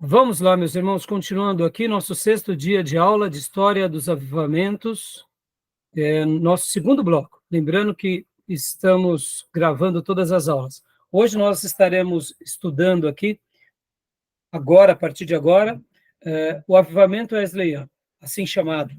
Vamos lá, meus irmãos, continuando aqui, nosso 6º dia de aula de História dos Avivamentos, nosso segundo bloco. Lembrando que estamos gravando todas as aulas. Hoje nós estaremos estudando aqui, agora, a partir de agora, o Avivamento Wesleyano, assim chamado.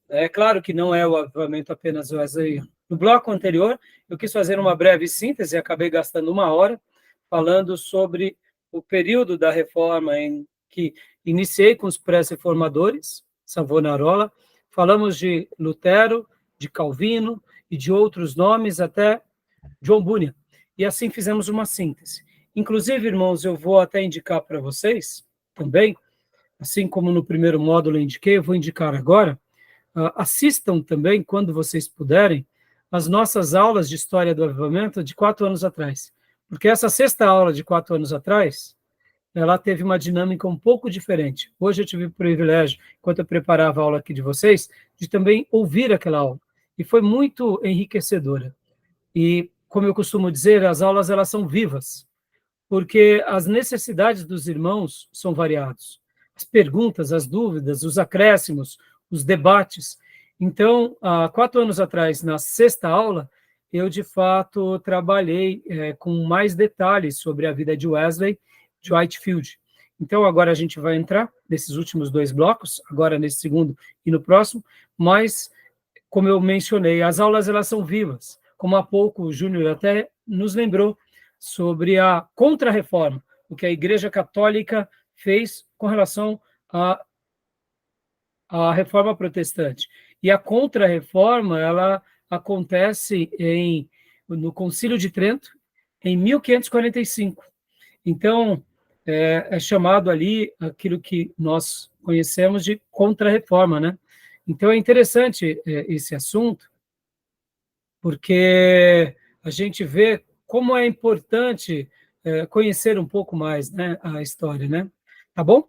É claro que não é o avivamento apenas wesleyano. No bloco anterior, eu quis fazer uma breve síntese, acabei gastando 1 hora, falando sobre o período da reforma em que iniciei com os pré-reformadores, Savonarola, falamos de Lutero, de Calvino e de outros nomes, até John Bunyan, e assim fizemos uma síntese. Inclusive, irmãos, eu vou até indicar para vocês também, assim como no primeiro módulo eu indiquei, eu vou indicar agora, assistam também, quando vocês puderem, as nossas aulas de História do Avivamento de 4 anos atrás. Porque essa 6ª aula de 4 anos atrás, ela teve uma dinâmica um pouco diferente. Hoje eu tive o privilégio, enquanto eu preparava a aula aqui de vocês, de também ouvir aquela aula. E foi muito enriquecedora. E, como eu costumo dizer, as aulas elas são vivas, porque as necessidades dos irmãos são variadas. As perguntas, as dúvidas, os acréscimos, os debates. Então, há 4 anos atrás, na 6ª aula, eu, de fato, trabalhei com mais detalhes sobre a vida de Wesley, de Whitefield. Então, agora a gente vai entrar nesses últimos 2 blocos, agora nesse segundo e no próximo, mas, como eu mencionei, as aulas elas são vivas. Como há pouco o Júnior até nos lembrou sobre a Contra-Reforma, o que a Igreja Católica fez com relação à Reforma Protestante. E a Contra-Reforma, ela acontece no Concílio de Trento, em 1545. Então, é chamado ali aquilo que nós conhecemos de Contra-Reforma, né? Então, é interessante esse assunto, porque a gente vê como é importante conhecer um pouco mais, né, a história, né? Tá bom?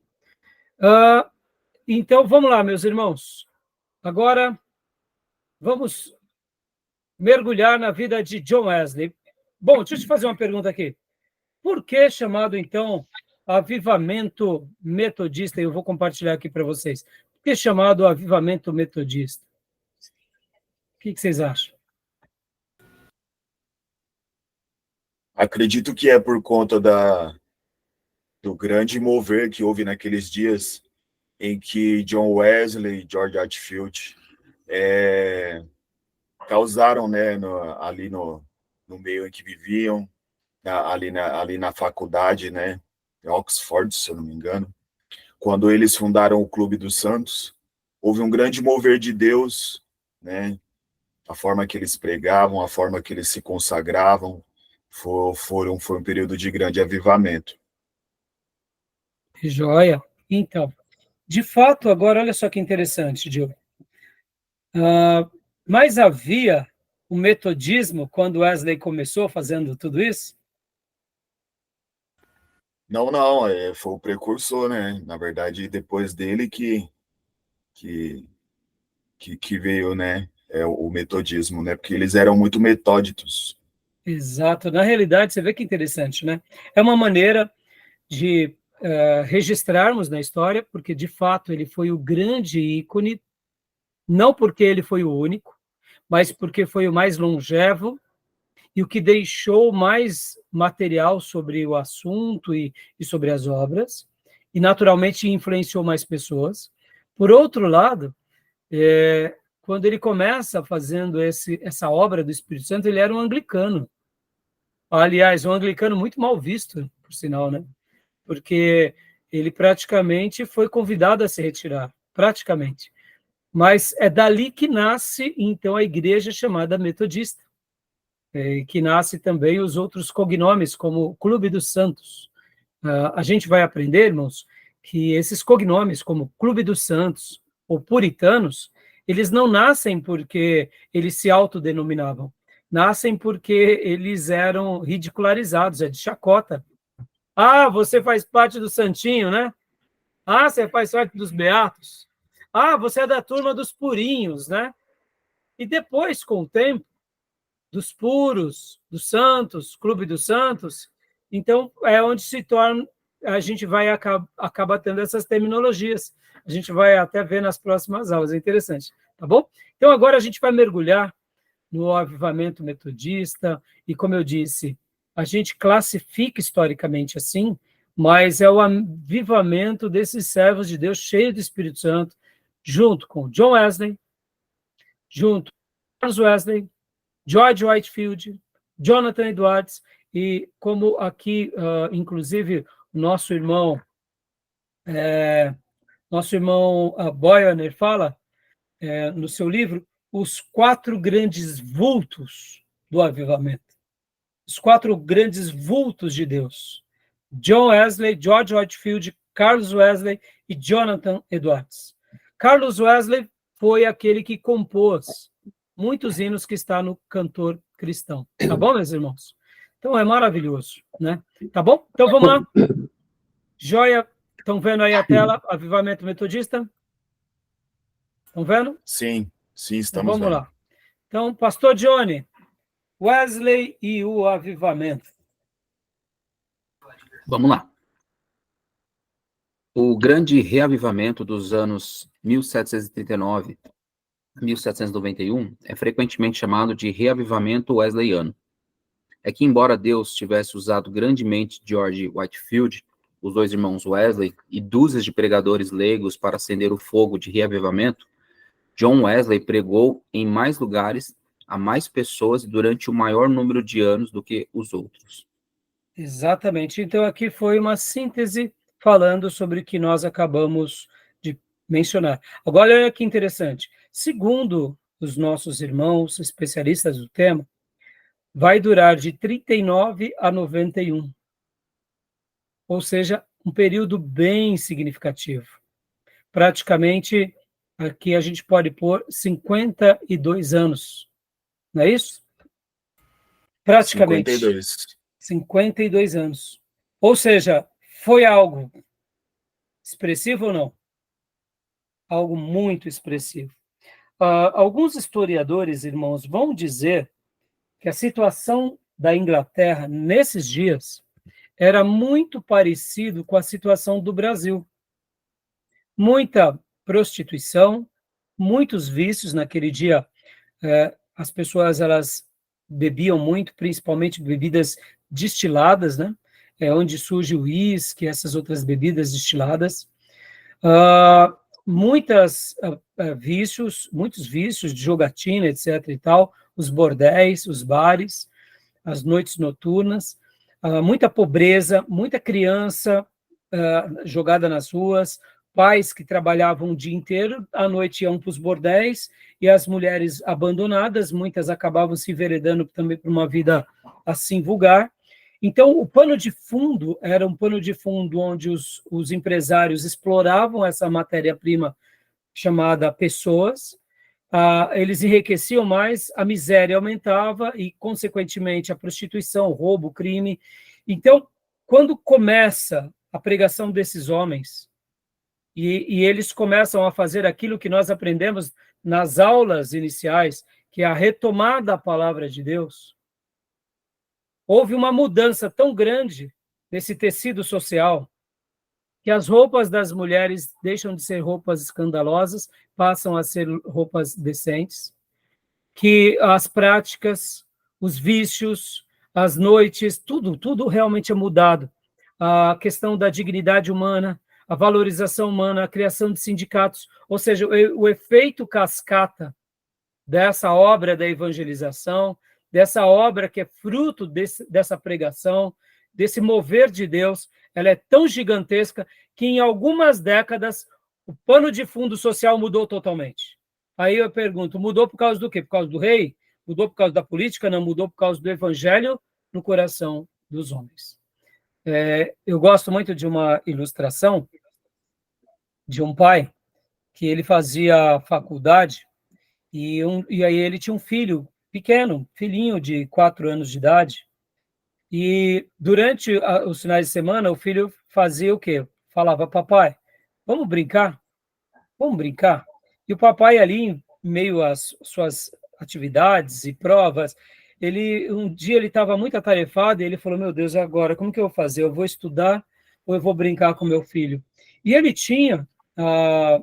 Então, vamos lá, meus irmãos. Agora, vamos mergulhar na vida de John Wesley. Bom, deixa eu te fazer uma pergunta aqui. Por que chamado, então, avivamento metodista? Eu vou compartilhar aqui para vocês. Por que chamado avivamento metodista? O que vocês acham? Acredito que é por conta do grande mover que houve naqueles dias em que John Wesley e George Whitefield causaram, né, ali no meio em que viviam, ali na faculdade, né, em Oxford, se eu não me engano, quando eles fundaram o Clube dos Santos, houve um grande mover de Deus, né, a forma que eles pregavam, a forma que eles se consagravam, foi um período de grande avivamento. Joia. Então, de fato, agora, olha só que interessante, Diogo. Mas havia o metodismo quando Wesley começou fazendo tudo isso? Não, foi o precursor, né? Na verdade, depois dele que veio, né? O metodismo, né? Porque eles eram muito metódicos. Exato. Na realidade, você vê que interessante, né? É uma maneira de registrarmos na história, porque, de fato, ele foi o grande ícone, não porque ele foi o único, mas porque foi o mais longevo e o que deixou mais material sobre o assunto e sobre as obras, e, naturalmente, influenciou mais pessoas. Por outro lado, quando ele começa fazendo essa obra do Espírito Santo, ele era um anglicano. Aliás, um anglicano muito mal visto, por sinal, né? Porque ele praticamente foi convidado a se retirar, praticamente. Mas é dali que nasce, então, a igreja chamada metodista, que nasce também os outros cognomes, como Clube dos Santos. A gente vai aprender, irmãos, que esses cognomes, como Clube dos Santos ou Puritanos, eles não nascem porque eles se autodenominavam, nascem porque eles eram ridicularizados, é de chacota. Ah, você faz parte do Santinho, né? Ah, você faz parte dos Beatos. Ah, você é da turma dos Purinhos, né? E depois, com o tempo, dos Puros, dos Santos, Clube dos Santos, então é onde se torna a gente vai acabar tendo essas terminologias. A gente vai até ver nas próximas aulas, é interessante, tá bom? Então, agora a gente vai mergulhar no avivamento metodista, e como eu disse, a gente classifica historicamente assim, mas é o avivamento desses servos de Deus cheios do Espírito Santo, junto com John Wesley, junto com Charles Wesley, George Whitefield, Jonathan Edwards, e como aqui, inclusive, nosso irmão Boyaner fala, no seu livro, os 4 grandes vultos do avivamento. Os 4 grandes vultos de Deus. John Wesley, George Whitefield, Carlos Wesley e Jonathan Edwards. Carlos Wesley foi aquele que compôs muitos hinos que está no Cantor Cristão. Tá bom, meus irmãos? Então, é maravilhoso, né? Tá bom? Então, vamos lá. Joia. Estão vendo aí a tela? Avivamento Metodista? Estão vendo? Sim, sim, Então, estamos vamos vendo. lá. Então, Pastor Johnny, Wesley e o avivamento. Vamos lá. O grande reavivamento dos anos 1739 a 1791 é frequentemente chamado de reavivamento wesleyano. É que, embora Deus tivesse usado grandemente George Whitefield, os 2 irmãos Wesley e dúzias de pregadores leigos para acender o fogo de reavivamento, John Wesley pregou em mais lugares, a mais pessoas durante o maior número de anos do que os outros. Exatamente. Então, aqui foi uma síntese falando sobre o que nós acabamos de mencionar. Agora, olha que interessante. Segundo os nossos irmãos especialistas do tema, vai durar de 39 a 91. Ou seja, um período bem significativo. Praticamente, aqui a gente pode pôr 52 anos. Não é isso? Praticamente. 52 anos. Ou seja, foi algo expressivo ou não? Algo muito expressivo. Alguns historiadores, irmãos, vão dizer que a situação da Inglaterra nesses dias era muito parecido com a situação do Brasil. Muita prostituição, muitos vícios. Naquele dia, as pessoas elas bebiam muito, principalmente bebidas destiladas, né? É onde surge o uísque, essas outras bebidas destiladas. Muitos vícios de jogatina, etc. e tal, os bordéis, os bares, as noites noturnas, muita pobreza, muita criança jogada nas ruas, pais que trabalhavam o dia inteiro, à noite iam para os bordéis, e as mulheres abandonadas, muitas acabavam se enveredando também por uma vida assim vulgar. Então, o pano de fundo era um pano de fundo onde os empresários exploravam essa matéria-prima chamada pessoas, eles enriqueciam mais, a miséria aumentava e, consequentemente, a prostituição, o roubo, o crime. Então, quando começa a pregação desses homens, e eles começam a fazer aquilo que nós aprendemos nas aulas iniciais, que é a retomada da palavra de Deus, houve uma mudança tão grande nesse tecido social que as roupas das mulheres deixam de ser roupas escandalosas, passam a ser roupas decentes, que as práticas, os vícios, as noites, tudo realmente é mudado. A questão da dignidade humana, a valorização humana, a criação de sindicatos, ou seja, o efeito cascata dessa obra da evangelização, dessa obra que é fruto dessa pregação, desse mover de Deus, ela é tão gigantesca que em algumas décadas o pano de fundo social mudou totalmente. Aí eu pergunto, mudou por causa do quê? Por causa do rei? Mudou por causa da política? Não, mudou por causa do evangelho no coração dos homens. Eu gosto muito de uma ilustração de um pai que ele fazia faculdade e aí ele tinha um filho pequeno, filhinho de 4 anos de idade, e durante os finais de semana o filho fazia o quê? Falava, papai, vamos brincar? Vamos brincar? E o papai ali, em meio às suas atividades e provas, um dia ele estava muito atarefado e ele falou, meu Deus, agora, como que eu vou fazer? Eu vou estudar ou eu vou brincar com meu filho? E ele tinha,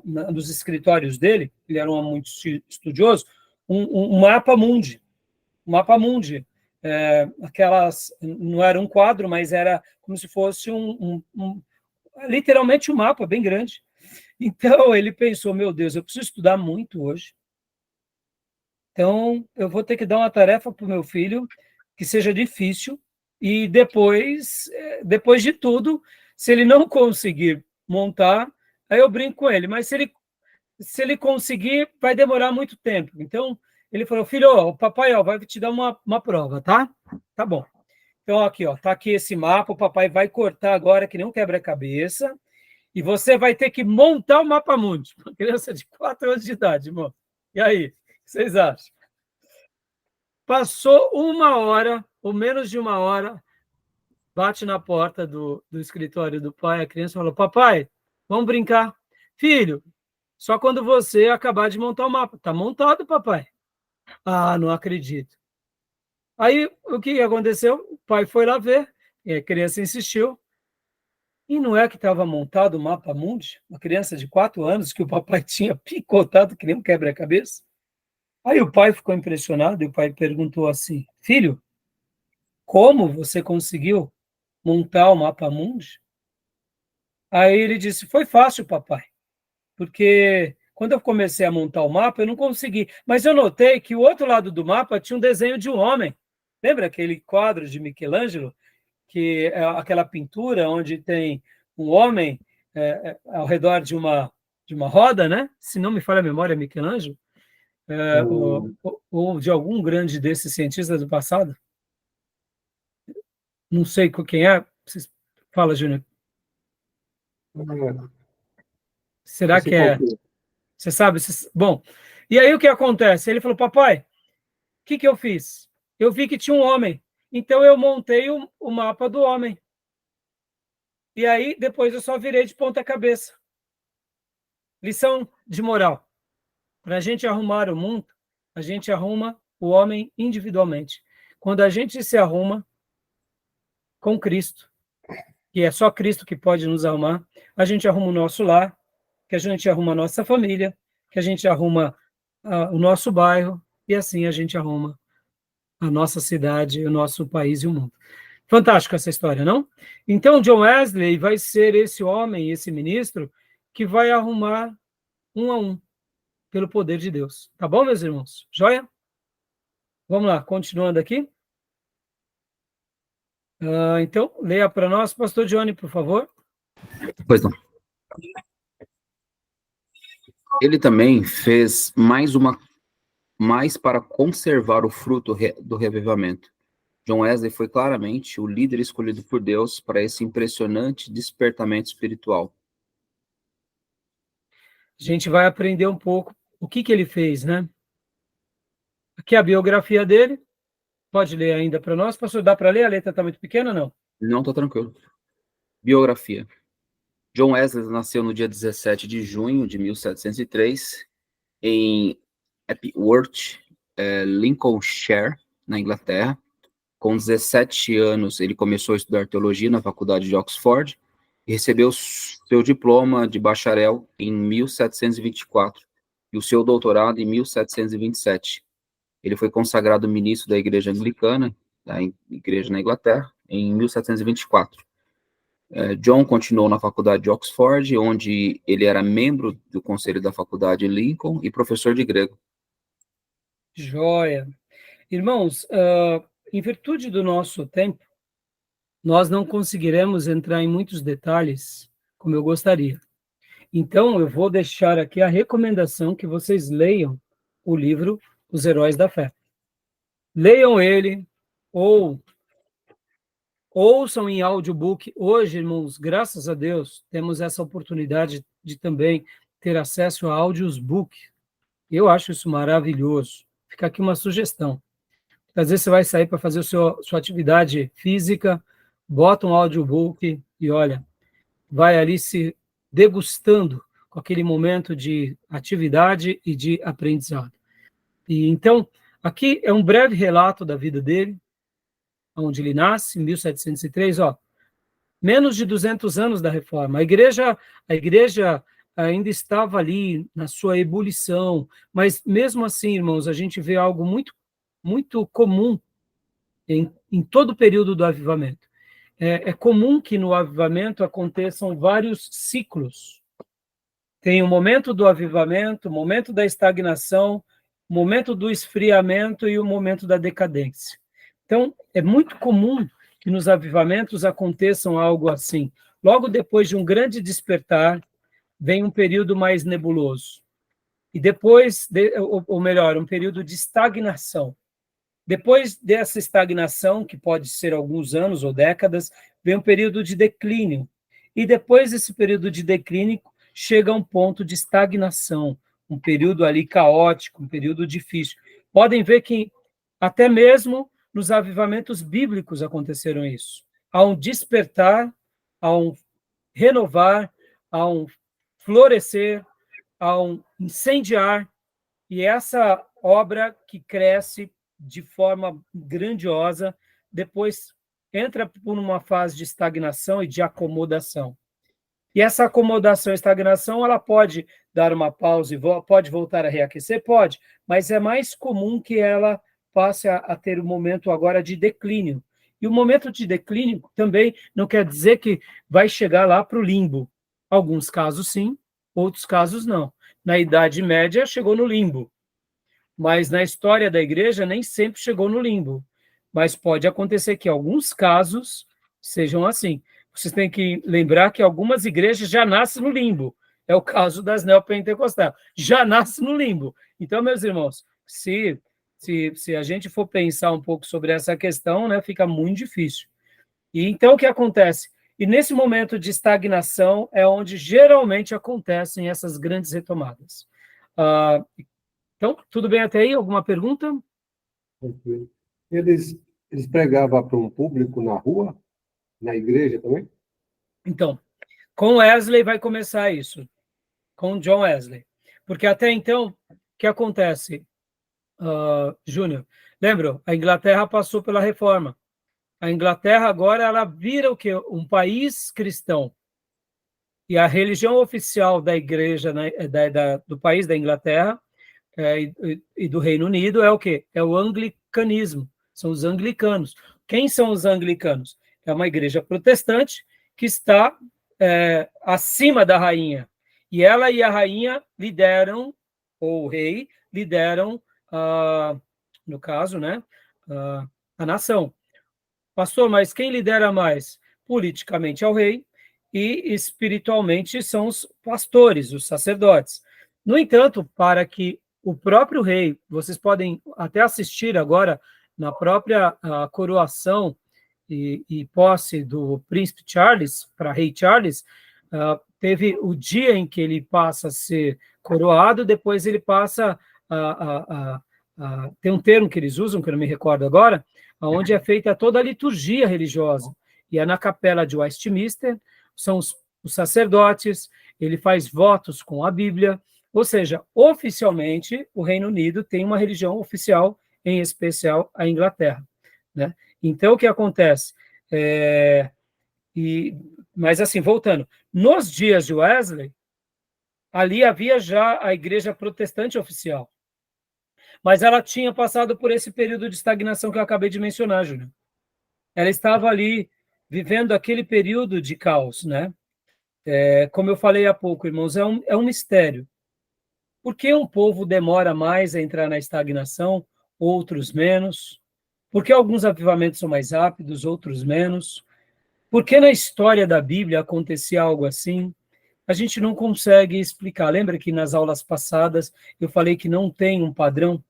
nos escritórios dele, ele era um homem muito estudioso, um mapa mundi. Um mapa mundi. Aquelas, não era um quadro, mas era como se fosse literalmente um mapa bem grande. Então, ele pensou, meu Deus, eu preciso estudar muito hoje. Então, eu vou ter que dar uma tarefa para o meu filho que seja difícil, e depois de tudo, se ele não conseguir montar, aí eu brinco com ele, mas se ele conseguir, vai demorar muito tempo. Então, ele falou, filho, o papai vai te dar uma prova, tá? Tá bom. Então, aqui, tá aqui esse mapa, o papai vai cortar agora que nem um quebra-cabeça, e você vai ter que montar o mapa mundi. Uma criança de 4 anos de idade, irmão. E aí, o que vocês acham? Passou 1 hora, ou menos de 1 hora, bate na porta do escritório do pai, a criança falou, papai, vamos brincar. Filho, só quando você acabar de montar o mapa. Está montado, papai. Ah, não acredito. Aí, o que aconteceu? O pai foi lá ver, e a criança insistiu, e não é que estava montado o mapa mundi? Uma criança de 4 anos que o papai tinha picotado que nem um quebra-cabeça. Aí o pai ficou impressionado, e o pai perguntou assim, filho, como você conseguiu montar o mapa mundi? Aí ele disse, foi fácil, papai, porque quando eu comecei a montar o mapa, eu não consegui, mas eu notei que o outro lado do mapa tinha um desenho de um homem. Lembra aquele quadro de Michelangelo, que é aquela pintura onde tem um homem ao redor de uma roda, né? Se não me falha a memória, Michelangelo, ou de algum grande desses cientistas do passado. Não sei quem é. Fala, Júnior. Será que é? Você sabe? Bom, e aí o que acontece? Ele falou, papai, o que eu fiz? Eu vi que tinha um homem, então eu montei o mapa do homem. E aí, depois eu só virei de ponta cabeça. Lição de moral. Para a gente arrumar o mundo, a gente arruma o homem individualmente. Quando a gente se arruma com Cristo, que é só Cristo que pode nos arrumar, a gente arruma o nosso lar, que a gente arruma a nossa família, que a gente arruma o nosso bairro, e assim a gente arruma a nossa cidade, o nosso país e o mundo. Fantástico essa história, não? Então, John Wesley vai ser esse homem, esse ministro, que vai arrumar um a um, pelo poder de Deus. Tá bom, meus irmãos? Joia? Vamos lá, continuando aqui. Então, leia para nós, pastor Johnny, por favor. Pois não. Ele também fez mais para conservar o fruto do reavivamento. John Wesley foi claramente o líder escolhido por Deus para esse impressionante despertamento espiritual. A gente vai aprender um pouco o que ele fez, né? Aqui é a biografia dele. Pode ler ainda para nós? Pastor, dá para ler? A letra está muito pequena ou não? Não, está tranquilo. Biografia. John Wesley nasceu no dia 17 de junho de 1703 em Epworth, Lincolnshire, na Inglaterra. Com 17 anos, ele começou a estudar teologia na faculdade de Oxford e recebeu seu diploma de bacharel em 1724 e o seu doutorado em 1727. Ele foi consagrado ministro da Igreja Anglicana, da Igreja na Inglaterra, em 1724. John continuou na faculdade de Oxford, onde ele era membro do conselho da faculdade Lincoln e professor de grego. Joia. Irmãos, em virtude do nosso tempo, nós não conseguiremos entrar em muitos detalhes como eu gostaria. Então, eu vou deixar aqui a recomendação que vocês leiam o livro Os Heróis da Fé. Leiam ele, ou ouçam em audiobook. Hoje, irmãos, graças a Deus, temos essa oportunidade de também ter acesso a audiobook. Eu acho isso maravilhoso. Fica aqui uma sugestão. Às vezes você vai sair para fazer sua atividade física, bota um audiobook e olha, vai ali se degustando com aquele momento de atividade e de aprendizado. E então, aqui é um breve relato da vida dele, onde ele nasce, em 1703, menos de 200 anos da Reforma. A igreja ainda estava ali na sua ebulição, mas mesmo assim, irmãos, a gente vê algo muito, muito comum em todo o período do avivamento. É comum que no avivamento aconteçam vários ciclos. Tem o momento do avivamento, o momento da estagnação, o momento do esfriamento e o momento da decadência. Então, é muito comum que nos avivamentos aconteçam algo assim. Logo depois de um grande despertar, vem um período mais nebuloso. E depois, ou melhor, um período de estagnação. Depois dessa estagnação, que pode ser alguns anos ou décadas, vem um período de declínio. E depois desse período de declínio, chega um ponto de estagnação, um período ali caótico, um período difícil. Podem ver que até mesmo nos avivamentos bíblicos aconteceram isso. Há um despertar, há um renovar, há um florescer, há um incendiar, e essa obra que cresce de forma grandiosa, depois entra por uma fase de estagnação e de acomodação. E essa acomodação e estagnação, ela pode dar uma pausa e pode voltar a reaquecer? Pode, mas é mais comum que ela passe a ter um momento agora de declínio. E o momento de declínio também não quer dizer que vai chegar lá para o limbo. Alguns casos sim, outros casos não. Na Idade Média chegou no limbo, mas na história da igreja nem sempre chegou no limbo. Mas pode acontecer que alguns casos sejam assim. Vocês têm que lembrar que algumas igrejas já nascem no limbo. É o caso das neopentecostais. Já nasce no limbo. Então, meus irmãos, se a gente for pensar um pouco sobre essa questão, né, fica muito difícil. E então, o que acontece? E nesse momento de estagnação é onde geralmente acontecem essas grandes retomadas. Então, tudo bem até aí? Alguma pergunta? Eles pregavam para um público na rua, na igreja também? Então, com Wesley vai começar isso, com John Wesley. Porque até então, o que acontece, Júnior? Lembra? A Inglaterra passou pela reforma. A Inglaterra agora ela vira o quê? Um país cristão. E a religião oficial da igreja, né, do país da Inglaterra e do Reino Unido é o quê? É o anglicanismo. São os anglicanos. Quem são os anglicanos? É uma igreja protestante que está acima da rainha. E ela e a rainha lideram, ou o rei, lideram, no caso, né, a nação. Pastor, mas quem lidera mais? Politicamente é o rei e espiritualmente são os pastores, os sacerdotes. No entanto, para que o próprio rei, vocês podem até assistir agora na própria coroação e posse do príncipe Charles, para rei Charles, teve o dia em que ele passa a ser coroado, depois ele passa tem um termo que eles usam, que eu não me recordo agora, onde é feita toda a liturgia religiosa. E é na capela de Westminster, são os sacerdotes, ele faz votos com a Bíblia, ou seja, oficialmente, o Reino Unido tem uma religião oficial, em especial a Inglaterra, né? Então, o que acontece? Mas, assim, voltando, nos dias de Wesley, ali havia já a igreja protestante oficial, mas ela tinha passado por esse período de estagnação que eu acabei de mencionar, Júnior. Ela estava ali vivendo aquele período de caos, né? Como eu falei há pouco, irmãos, é um mistério. Por que um povo demora mais a entrar na estagnação, outros menos? Por que alguns avivamentos são mais rápidos, outros menos? Por que na história da Bíblia acontecia algo assim? A gente não consegue explicar. Lembra que nas aulas passadas eu falei que não tem um padrão?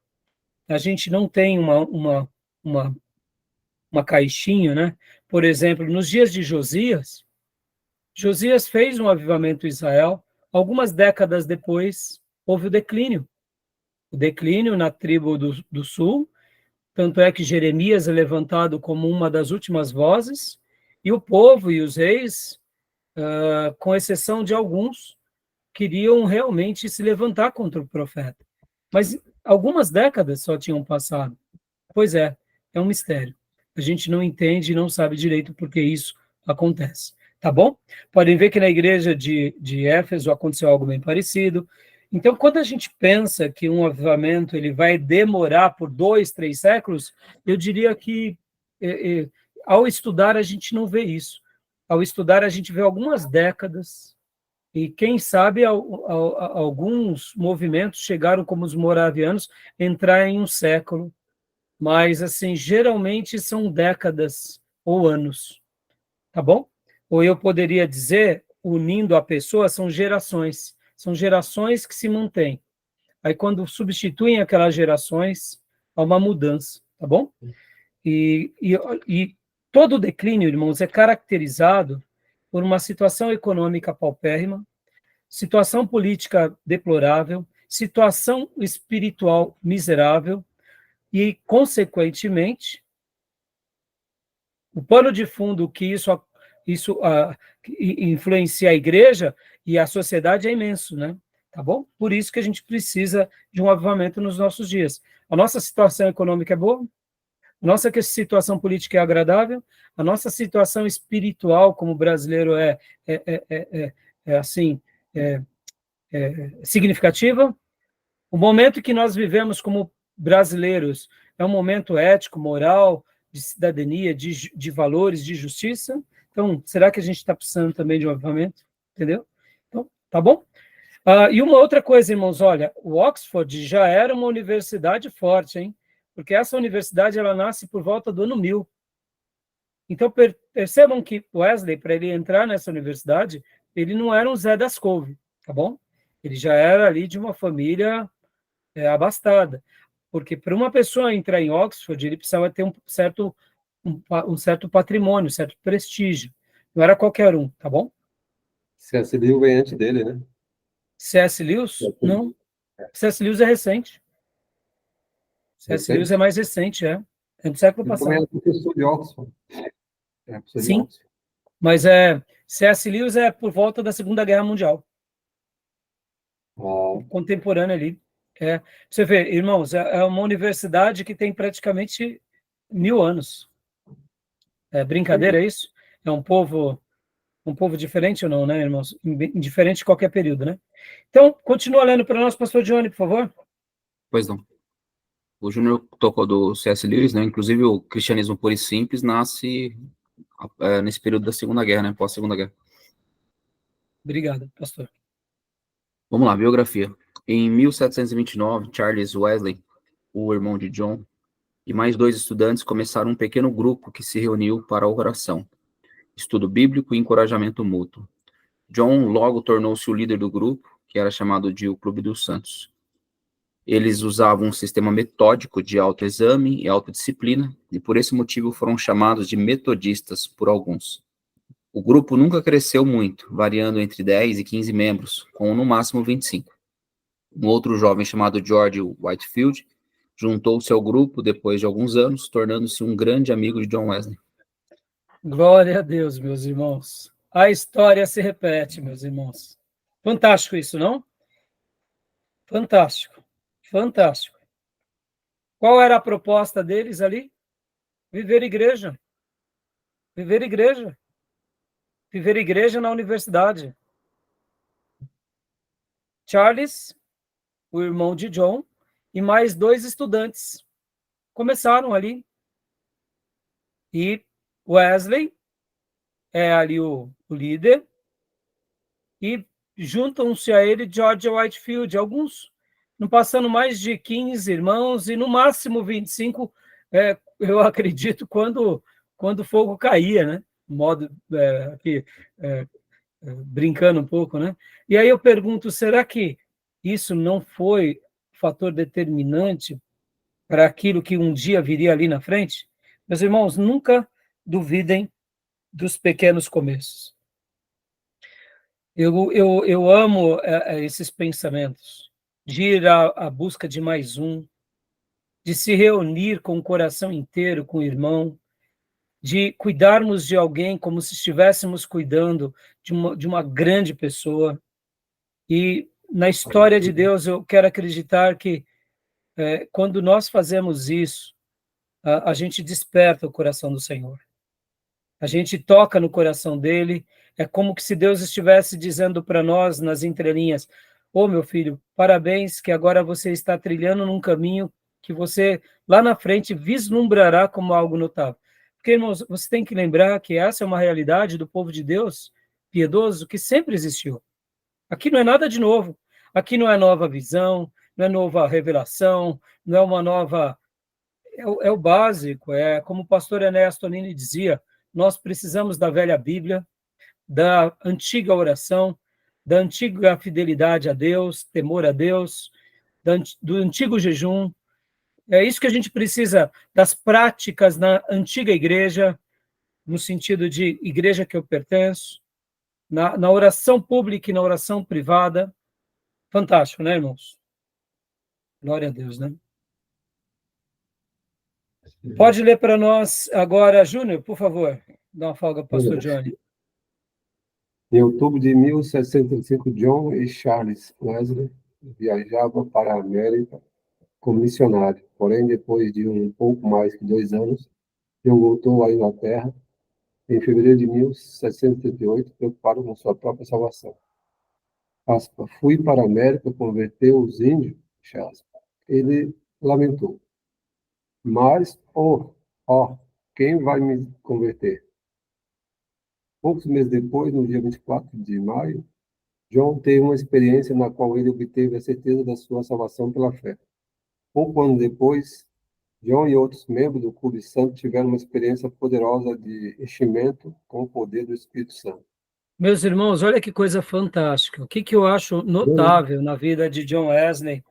A gente não tem uma caixinha, né? Por exemplo, nos dias de Josias, Josias fez um avivamento em Israel. Algumas décadas depois, houve o declínio. O declínio na tribo do sul, tanto é que Jeremias é levantado como uma das últimas vozes, e o povo e os reis, com exceção de alguns, queriam realmente se levantar contra o profeta. Mas algumas décadas só tinham passado. Pois é um mistério. A gente não entende e não sabe direito por que isso acontece. tá bom? Podem ver que na igreja de Éfeso aconteceu algo bem parecido. Então, quando a gente pensa que um avivamento ele vai demorar por 2, 3 séculos, eu diria que ao estudar a gente não vê isso. Ao estudar a gente vê algumas décadas, e quem sabe alguns movimentos chegaram, como os moravianos, entrar em um século, mas assim, geralmente são décadas ou anos, tá bom? Ou eu poderia dizer, unindo a pessoa, são gerações que se mantêm. Aí quando substituem aquelas gerações, há uma mudança, tá bom? E todo o declínio, irmãos, é caracterizado por uma situação econômica paupérrima, situação política deplorável, situação espiritual miserável e, consequentemente, o pano de fundo que isso influencia a igreja e a sociedade é imenso, né? Tá bom? Por isso que a gente precisa de um avivamento nos nossos dias. A nossa situação econômica é boa, a nossa situação política é agradável, a nossa situação espiritual como brasileiro é significativa. O momento que nós vivemos como brasileiros é um momento ético, moral, de cidadania, de valores, de justiça. Então, será que a gente está precisando também de um avivamento? Entendeu? Então, tá bom? E uma outra coisa, irmãos, olha, o Oxford já era uma universidade forte, hein? Porque essa universidade, ela nasce por volta do ano 1000. Então, percebam que Wesley, para ele entrar nessa universidade, ele não era um Zé das Couve, tá bom? Ele já era ali de uma família abastada. Porque para uma pessoa entrar em Oxford, ele precisava ter um certo patrimônio, um certo prestígio. Não era qualquer um, tá bom? C.S. Lewis vem antes dele, né? C.S. Lewis? Não. C.S. Lewis é recente. C.S. Lewis é mais recente, é do século Ele passado. também é professor de Oxford. Professor Sim, de Oxford. mas C.S. Lewis é por volta da Segunda Guerra Mundial. Contemporâneo ali. Você vê, irmãos, é uma universidade que tem praticamente 1000 anos. É brincadeira isso? É um povo diferente ou não, né, irmãos? Indiferente de qualquer período, né? Então, continua lendo para nós, pastor Johnny, por favor. Pois não. O Júnior tocou do C.S. Lewis, né? Inclusive o cristianismo puro e simples nasce nesse período da Segunda Guerra, né? Pós-Segunda Guerra. Obrigado, pastor. Vamos lá, biografia. Em 1729, Charles Wesley, o irmão de John, e mais 2 estudantes começaram um pequeno grupo que se reuniu para a oração, estudo bíblico e encorajamento mútuo. John logo tornou-se o líder do grupo, que era chamado de o Clube dos Santos. Eles usavam um sistema metódico de autoexame e autodisciplina, e por esse motivo foram chamados de metodistas por alguns. O grupo nunca cresceu muito, variando entre 10 e 15 membros, com no máximo 25. Um outro jovem chamado George Whitefield juntou-se ao grupo depois de alguns anos, tornando-se um grande amigo de John Wesley. Glória a Deus, meus irmãos. A história se repete, meus irmãos. Fantástico isso, não? Fantástico. Fantástico. Qual era a proposta deles ali? Viver igreja. Viver igreja. Viver igreja na universidade. Charles, o irmão de John, e mais 2 estudantes começaram ali. E Wesley é ali o líder, e juntam-se a ele George Whitefield, alguns, não passando mais de 15 irmãos, e no máximo 25, eu acredito, quando o fogo caía, né? Modo aqui, brincando um pouco, né? E aí eu pergunto, será que isso não foi fator determinante para aquilo que um dia viria ali na frente? Meus irmãos, nunca duvidem dos pequenos começos. Eu amo esses pensamentos, de ir à busca de mais um, de se reunir com o coração inteiro com o irmão, de cuidarmos de alguém como se estivéssemos cuidando de uma grande pessoa. E na história de Deus, eu quero acreditar que quando nós fazemos isso, a gente desperta o coração do Senhor. A gente toca no coração dele, É como que se Deus estivesse dizendo para nós, nas entrelinhas, ô meu filho, parabéns, que agora você está trilhando num caminho que você, lá na frente, vislumbrará como algo notável. Porque, irmãos, você tem que lembrar que essa é uma realidade do povo de Deus, piedoso, que sempre existiu. Aqui não é nada de novo. Aqui não é nova visão, não é nova revelação, não é uma nova... É o básico, é como o pastor Ernesto Nini dizia, nós precisamos da velha Bíblia, da antiga oração, da antiga fidelidade a Deus, temor a Deus, do antigo jejum. É isso que a gente precisa das práticas na antiga igreja, no sentido de igreja que eu pertenço, na oração pública e na oração privada. Fantástico, né, irmãos? Glória a Deus, né? Pode ler para nós agora, Júnior, por favor. Dá uma folga, pastor Johnny. Em outubro de 1705, John e Charles Wesley viajavam para a América como missionário. Porém, depois de um pouco mais que 2 anos, John voltou à Inglaterra em fevereiro de 1738, preocupado com sua própria salvação. Aspa, fui para a América converter os índios, Charles. Ele lamentou. Mas, quem vai me converter? Poucos meses depois, no dia 24 de maio, John teve uma experiência na qual ele obteve a certeza da sua salvação pela fé. Pouco ano depois, John e outros membros do Clube Santo tiveram uma experiência poderosa de enchimento com o poder do Espírito Santo. Meus irmãos, olha que coisa fantástica. O que eu acho notável na vida de John Wesley?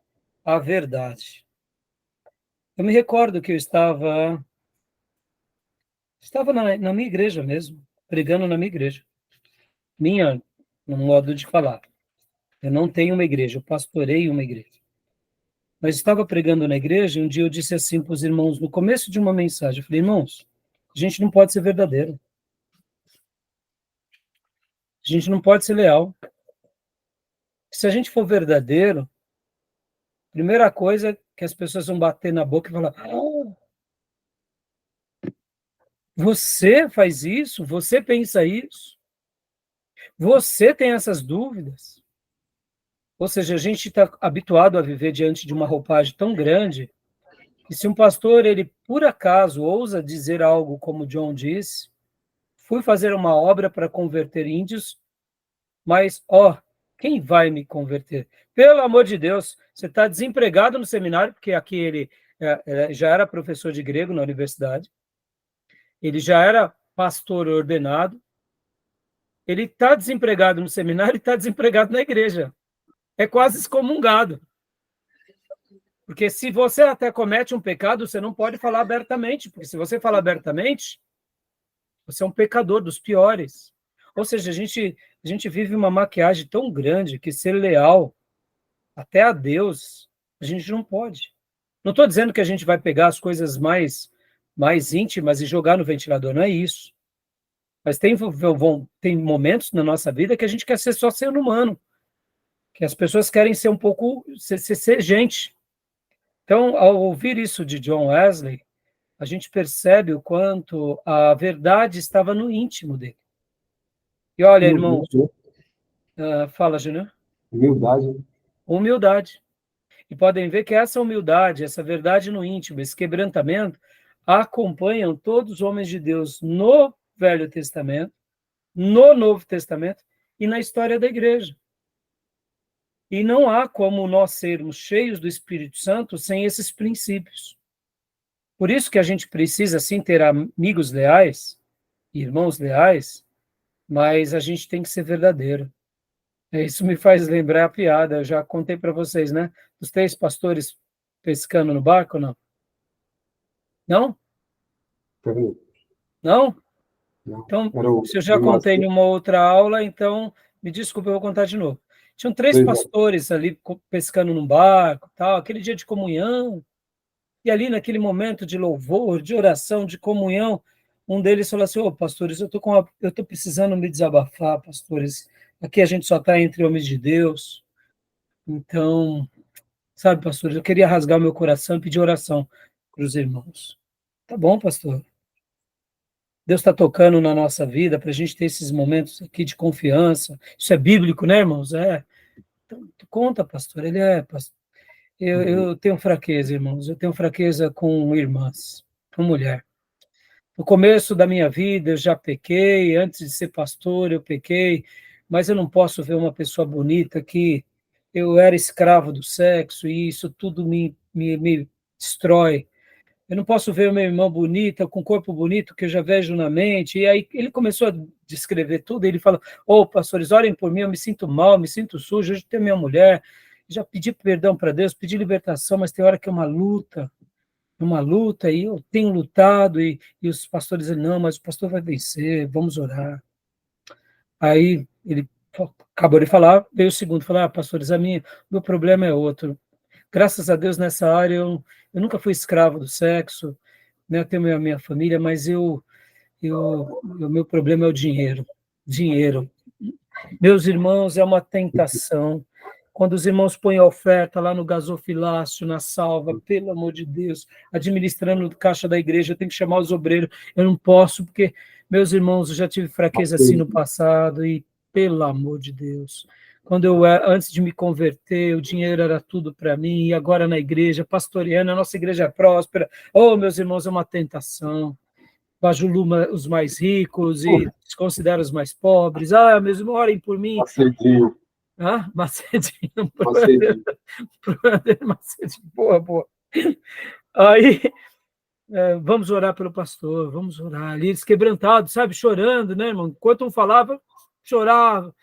A verdade. Eu me recordo que eu estava na minha igreja mesmo, pregando na minha igreja. No modo de falar. Eu não tenho uma igreja, eu pastorei uma igreja. Mas estava pregando na igreja e um dia eu disse assim para os irmãos, no começo de uma mensagem, eu falei, irmãos, a gente não pode ser verdadeiro. A gente não pode ser leal. Se a gente for verdadeiro, a primeira coisa é que as pessoas vão bater na boca e falar, você faz isso? Você pensa isso? Você tem essas dúvidas? Ou seja, a gente está habituado a viver diante de uma roupagem tão grande que se um pastor, ele por acaso ousa dizer algo como John disse, fui fazer uma obra para converter índios, mas, quem vai me converter? Pelo amor de Deus, você está desempregado no seminário, porque aqui ele já era professor de grego na universidade, ele já era pastor ordenado, ele está desempregado no seminário e está desempregado na igreja. É quase excomungado. Porque se você até comete um pecado, você não pode falar abertamente, porque se você falar abertamente, você é um pecador dos piores. Ou seja, a gente vive uma maquiagem tão grande que ser leal até a Deus, a gente não pode. Não estou dizendo que a gente vai pegar as coisas mais íntimas e jogar no ventilador, não é isso. Mas tem momentos na nossa vida que a gente quer ser só ser humano, que as pessoas querem ser um pouco, ser gente. Então, ao ouvir isso de John Wesley, a gente percebe o quanto a verdade estava no íntimo dele. E olha, irmãos, fala, Júnior. Humildade. Humildade. E podem ver que essa humildade, essa verdade no íntimo, esse quebrantamento, acompanham todos os homens de Deus no Velho Testamento, no Novo Testamento e na história da igreja. E não há como nós sermos cheios do Espírito Santo sem esses princípios. Por isso que a gente precisa, sim, ter amigos leais, irmãos leais, mas a gente tem que ser verdadeiro. Isso me faz lembrar a piada, eu já contei para vocês, né? Os 3 pastores pescando no barco, não? Não? Não? Então, se eu já contei numa outra aula, então, me desculpe, eu vou contar de novo. Tinham 3 pastores ali pescando num barco, tal, aquele dia de comunhão, e ali naquele momento de louvor, de oração, de comunhão, um deles falou assim, pastores, eu tô precisando me desabafar, pastores, aqui a gente só está entre homens de Deus, então, sabe, pastores, eu queria rasgar o meu coração e pedir oração para os irmãos. Tá bom, pastor? Deus está tocando na nossa vida para a gente ter esses momentos aqui de confiança. Isso é bíblico, né, irmãos? Então, conta, pastor. Ele é pastor. Eu tenho fraqueza, irmãos. Eu tenho fraqueza com irmãs, com mulher. No começo da minha vida eu já pequei, antes de ser pastor eu pequei, mas eu não posso ver uma pessoa bonita que eu era escravo do sexo e isso tudo me destrói. Eu não posso ver uma irmã bonita, com corpo bonito, que eu já vejo na mente. E aí ele começou a descrever tudo. Ele fala: ô, pastores, orem por mim, eu me sinto mal, me sinto sujo. Hoje tenho minha mulher, já pedi perdão para Deus, pedi libertação, mas tem hora que é uma luta, e eu tenho lutado. E os pastores dizem: não, mas o pastor vai vencer, vamos orar. Aí ele acabou de falar, veio o segundo, falar: pastores, meu problema é outro. Graças a Deus, nessa área, eu nunca fui escravo do sexo, né? Eu tenho a minha família, mas o meu problema é o dinheiro. Dinheiro. Meus irmãos, é uma tentação. Quando os irmãos põem a oferta lá no gasofilácio, na salva, pelo amor de Deus, administrando o caixa da igreja, eu tenho que chamar os obreiros. Eu não posso, porque, meus irmãos, eu já tive fraqueza assim no passado, e pelo amor de Deus. Antes de me converter, o dinheiro era tudo para mim, e agora na igreja, pastoreando, a nossa igreja é próspera. Oh, meus irmãos, é uma tentação. Bajuluma os mais ricos e desconsidera os mais pobres. Ah, meus irmãos, orem por mim. Macedinho. Macedinho. Macedinho. Macedinho. Boa. Aí, vamos orar pelo pastor, vamos orar. Ali, eles quebrantados, sabe, chorando, né, irmão? Enquanto um falava, chorava.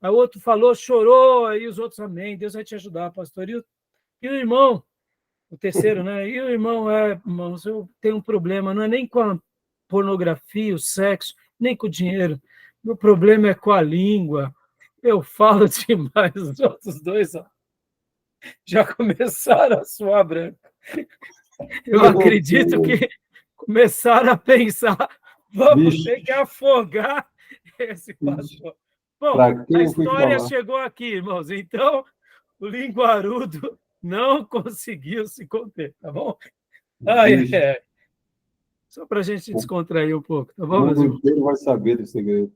Aí o outro falou, chorou, aí os outros, amém, Deus vai te ajudar, pastor. E o irmão, o terceiro, né? E o irmão, irmãos, eu tenho um problema, não é nem com a pornografia, o sexo, nem com o dinheiro. Meu problema é com a língua. Eu falo demais. Os outros dois já começaram a suar branco. Eu acredito que começaram a pensar: vamos ter que afogar esse pastor. Bom, a história chegou aqui, irmãos. Então, o linguarudo não conseguiu se conter, tá bom? Só para a gente descontrair um pouco, tá bom, meus irmãos? O inteiro vai saber do segredo.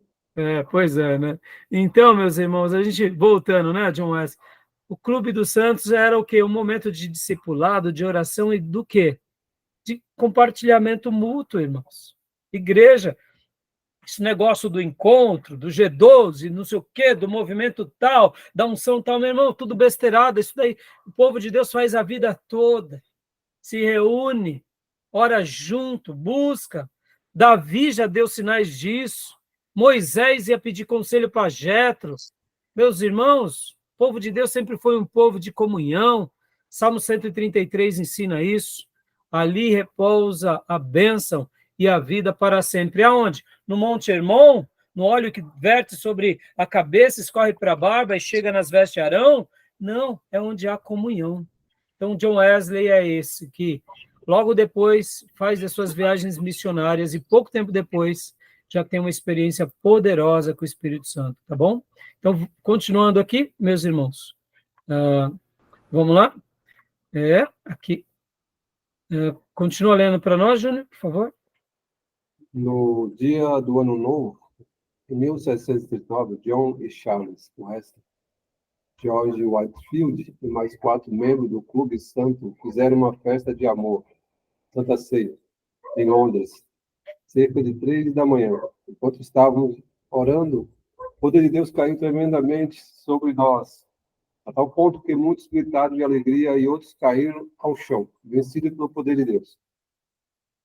Pois é, né? Então, meus irmãos, a gente, voltando, né, John Wesley, o Clube dos Santos era o quê? Um momento de discipulado, de oração e do quê? De compartilhamento mútuo, irmãos. Igreja, esse negócio do encontro, do G12, não sei o quê, do movimento tal, da unção tal, meu irmão, tudo besteirada, isso daí o povo de Deus faz a vida toda, se reúne, ora junto, busca. Davi já deu sinais disso. Moisés ia pedir conselho para Jetro. Meus irmãos, o povo de Deus sempre foi um povo de comunhão. Salmo 133 ensina isso. Ali repousa a bênção e a vida para sempre. Aonde? No Monte Hermon, no óleo que verte sobre a cabeça, escorre para a barba e chega nas vestes de Arão? Não, é onde há comunhão. Então, John Wesley é esse que logo depois faz as suas viagens missionárias e pouco tempo depois já tem uma experiência poderosa com o Espírito Santo, tá bom? Então, continuando aqui, meus irmãos, vamos lá? Aqui. Continua lendo para nós, Júnior, por favor. No dia do Ano Novo, em 1739, John e Charles Wesley, George Whitefield e mais 4 membros do Clube Santo fizeram uma festa de amor, Santa Ceia, em Londres, cerca de 3 da manhã. Enquanto estávamos orando, o poder de Deus caiu tremendamente sobre nós, a tal ponto que muitos gritaram de alegria e outros caíram ao chão, vencidos pelo poder de Deus.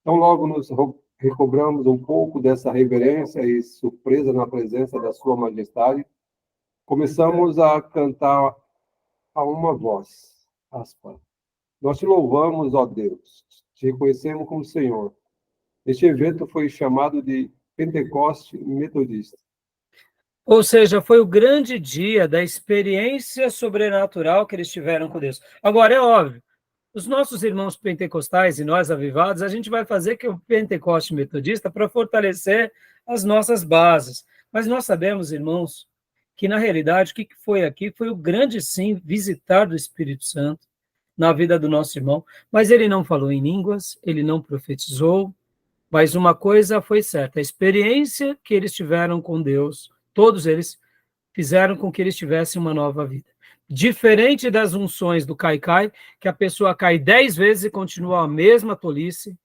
Então, logo nos recobramos um pouco dessa reverência e surpresa na presença da Sua Majestade, começamos a cantar a uma voz, aspas, nós te louvamos, ó Deus, te reconhecemos como Senhor. Este evento foi chamado de Pentecoste Metodista. Ou seja, foi o grande dia da experiência sobrenatural que eles tiveram com Deus. Agora, é óbvio, os nossos irmãos pentecostais e nós avivados, a gente vai fazer que o Pentecoste Metodista para fortalecer as nossas bases. Mas nós sabemos, irmãos, que na realidade o que foi aqui foi o grande, sim, visitar do Espírito Santo na vida do nosso irmão. Mas ele não falou em línguas, ele não profetizou, Mas uma coisa foi certa, a experiência que eles tiveram com Deus, todos eles fizeram com que eles tivessem uma nova vida. Diferente das unções do cai-cai, que a pessoa cai 10 vezes e continua a mesma tolice,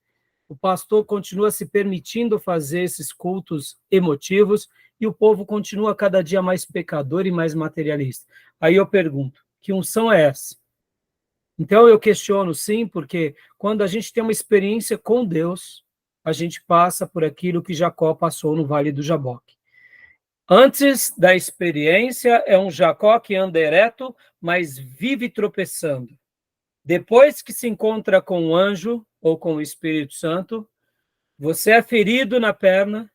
o pastor continua se permitindo fazer esses cultos emotivos e o povo continua cada dia mais pecador e mais materialista. Aí eu pergunto, que unção é essa? Então eu questiono sim, porque quando a gente tem uma experiência com Deus, a gente passa por aquilo que Jacó passou no Vale do Jaboque. Antes da experiência, é um Jacó que anda ereto, mas vive tropeçando. Depois que se encontra com o anjo, ou com o Espírito Santo, você é ferido na perna,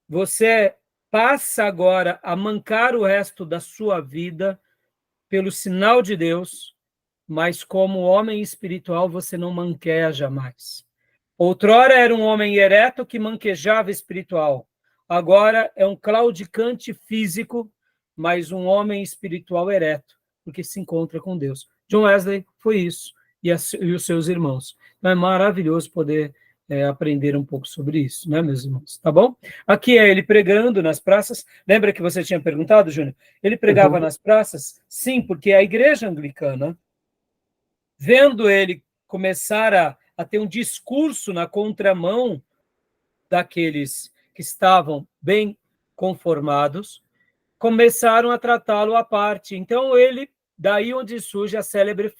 você passa agora a mancar o resto da sua vida pelo sinal de Deus, mas como homem espiritual você não manqueia jamais. Outrora era um homem ereto que manquejava espiritual. Agora é um claudicante físico, mas um homem espiritual ereto, porque se encontra com Deus. John Wesley foi isso, e os seus irmãos. Então é maravilhoso poder aprender um pouco sobre isso, né, meus irmãos? Tá bom? Aqui é ele pregando nas praças. Lembra que você tinha perguntado, Júnior? Ele pregava nas praças? Sim, porque a igreja anglicana, vendo ele começar a ter um discurso na contramão daqueles que estavam bem conformados, começaram a tratá-lo à parte. Então, ele, daí onde surge a célebre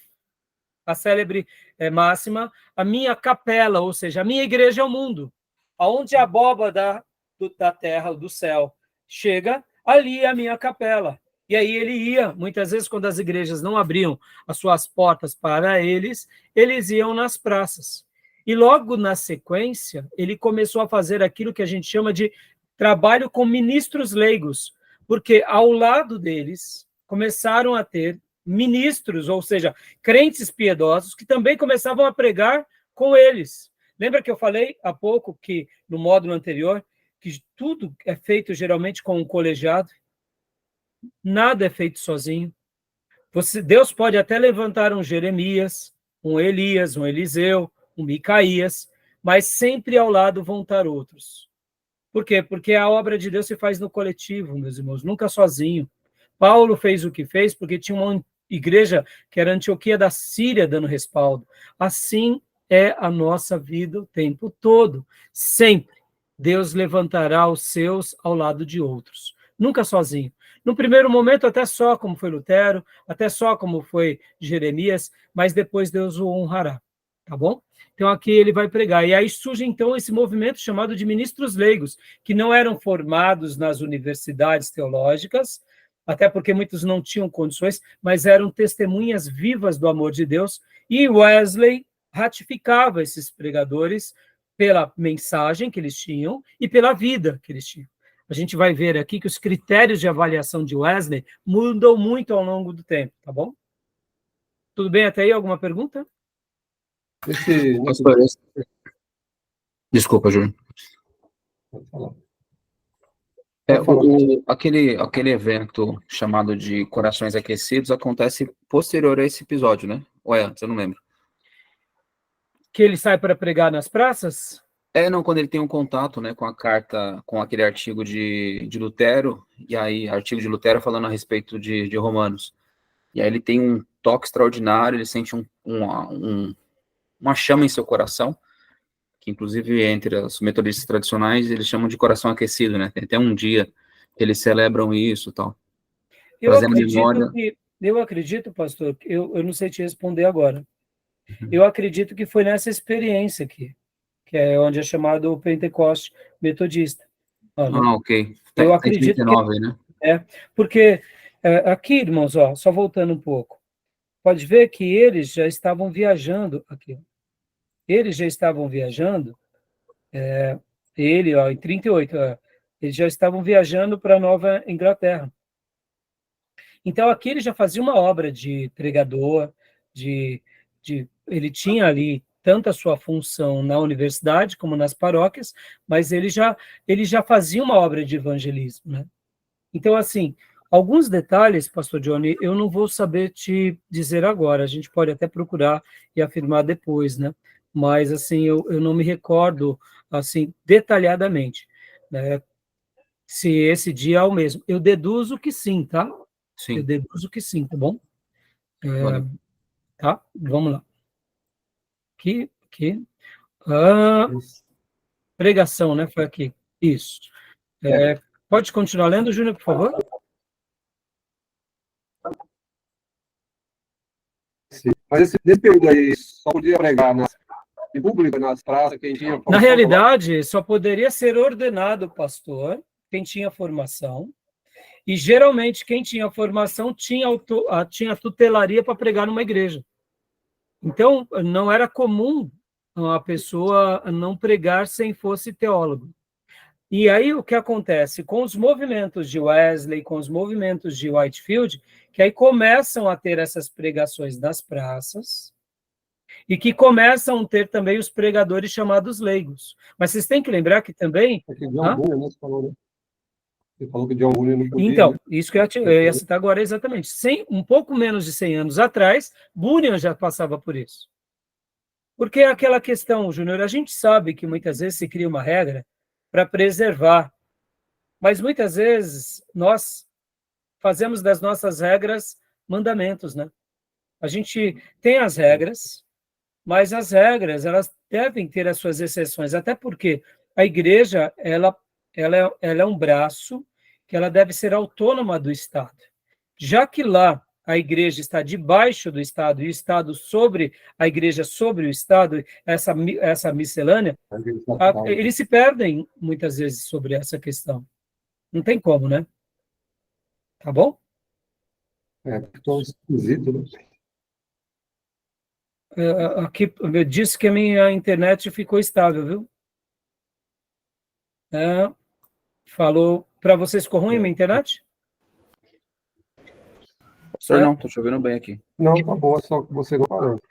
máxima, a minha capela, ou seja, a minha igreja é o mundo. Aonde a abóbada da terra, do céu, chega, ali é a minha capela. E aí ele ia, muitas vezes, quando as igrejas não abriam as suas portas para eles iam nas praças. E logo na sequência, ele começou a fazer aquilo que a gente chama de trabalho com ministros leigos, porque ao lado deles começaram a ter ministros, ou seja, crentes piedosos, que também começavam a pregar com eles. Lembra que eu falei há pouco, que no módulo anterior, que tudo é feito geralmente com um colegiado? Nada é feito sozinho. Deus pode até levantar um Jeremias, um Elias, um Eliseu, um Micaías, mas sempre ao lado vão estar outros. Por quê? Porque a obra de Deus se faz no coletivo, meus irmãos, nunca sozinho. Paulo fez o que fez porque tinha uma igreja que era a Antioquia da Síria dando respaldo. Assim é a nossa vida o tempo todo. Sempre Deus levantará os seus ao lado de outros. Nunca sozinho. No primeiro momento, até só como foi Lutero, até só como foi Jeremias, mas depois Deus o honrará. Tá bom? Então aqui ele vai pregar. E aí surge então esse movimento chamado de ministros leigos, que não eram formados nas universidades teológicas, até porque muitos não tinham condições, mas eram testemunhas vivas do amor de Deus, e Wesley ratificava esses pregadores pela mensagem que eles tinham e pela vida que eles tinham. A gente vai ver aqui que os critérios de avaliação de Wesley mudam muito ao longo do tempo, tá bom? Tudo bem até aí? Alguma pergunta? Desculpa, Júnior. Pode falar. Aquele evento chamado de Corações Aquecidos acontece posterior a esse episódio, né? Ou é antes? Eu não lembro. Que ele sai para pregar nas praças? Não, quando ele tem um contato, né, com a carta, com aquele artigo de Lutero, e aí, artigo de Lutero falando a respeito de Romanos. E aí ele tem um toque extraordinário, ele sente uma chama em seu coração, que inclusive entre os metodistas tradicionais eles chamam de coração aquecido, né? Tem até um dia que eles celebram isso e tal. Eu acredito, pastor, eu não sei te responder agora. Eu acredito que foi nessa experiência aqui, que é onde é chamado o Pentecoste metodista. Ok. Eu acredito 39, né? Porque aqui, irmãos, só voltando um pouco, pode ver que eles já estavam viajando aqui. Eles já estavam viajando, em 38, eles já estavam viajando para a Nova Inglaterra. Então, aqui ele já fazia uma obra de pregador, ele tinha ali tanto a sua função na universidade como nas paróquias, mas ele já fazia uma obra de evangelismo, né? Então, assim, alguns detalhes, pastor Johnny, eu não vou saber te dizer agora, a gente pode até procurar e afirmar depois, né? mas assim, eu não me recordo assim detalhadamente, né, se esse dia é o mesmo. Eu deduzo que sim, tá? Eu Sim. deduzo que sim, tá bom? Valeu. Tá? Vamos lá. Aqui. Pregação, né? Foi aqui. Isso. Pode continuar lendo, Júnior, por favor? Sim. Mas nesse período aí, só podia pregar em público, nas praças, quem tinha Na formação. realidade, só poderia ser ordenado pastor quem tinha formação, e geralmente quem tinha formação tinha tutelaria para pregar numa igreja. Então, não era comum a pessoa não pregar sem fosse teólogo. E aí o que acontece? Com os movimentos de Wesley, com os movimentos de Whitefield, que aí começam a ter essas pregações nas praças, e que começam a ter também os pregadores chamados leigos. Mas vocês têm que lembrar que também... É que John Bunyan, né, você falou, né? Você falou que John Bunyan não podia, Então, né? isso que eu ia citar agora exatamente. Um pouco menos de 100 anos atrás, Bunyan já passava por isso. Porque é aquela questão, Júnior, a gente sabe que muitas vezes se cria uma regra para preservar, mas muitas vezes nós fazemos das nossas regras mandamentos, né? A gente tem as regras, mas as regras, elas devem ter as suas exceções, até porque a igreja, ela é um braço que ela deve ser autônoma do Estado. Já que lá a igreja está debaixo do Estado e o Estado sobre a igreja, sobre o Estado, essa miscelânea, eles se perdem muitas vezes sobre essa questão. Não tem como, né? Tá bom? Ficou esquisito, né? Aqui disse que a minha internet ficou estável, viu? Falou para vocês ficou ruim a minha internet? Pastor, não, tô te ouvindo bem aqui. Não, tá bom, só que você não parou.